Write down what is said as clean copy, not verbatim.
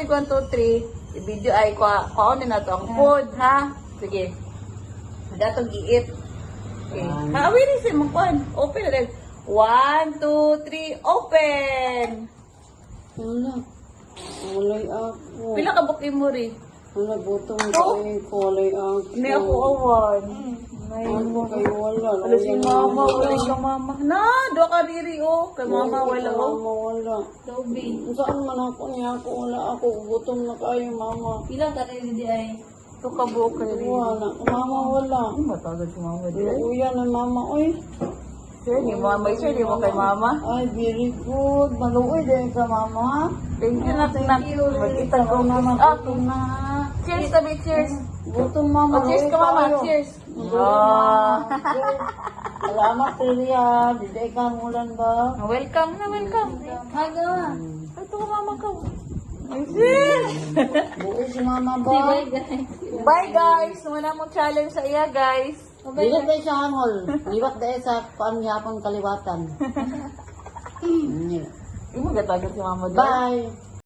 big 1, 2, 3. I-video ay kuha na to ang food, ha? Sige. Datong i-eat. Okay. Awiri siya mong kuhan. Open na rin. 1, 2, 3, open! Wala. Walay ako. Pila ka bukin mo rin? Wala, butong Oh. kayo. Walay ako. Hindi ako awan. Ano kayo wala? Wala si mama, wala ka mama. Na, do ka riri o. Kay mama, wala o. Mama, wala. Toby. Saan man ako niya ako? Wala ako. Gutom na kayo, mama. Pila ka riri di ay? Ito ka buok kay riri. Wala. Mama, wala. Ano matagad si mama di ay? Uya na mama. Uy. Sir, di mo, may sir, di mo kay mama. Ay, very good. Maluoy din ka, mama. Thank you na, nak. Magkita ko mama. Gutom na. Cheers, tabi, cheers. Gutom, mama. Oh, cheers ka mama, cheers. Ah. Salamat, Lilia. Diday ka ngulan ba? Welcome na, welcome. Haga. Ito ka mama ka. Ay, sis. Buo si mama ba? Bye guys. Bye guys. Wala mong challenge sa iya guys. Liwat tayo sa hangol. Liwat tayo sa paanyapang kaliwatan. Imo gatagat si mama dyan. Bye.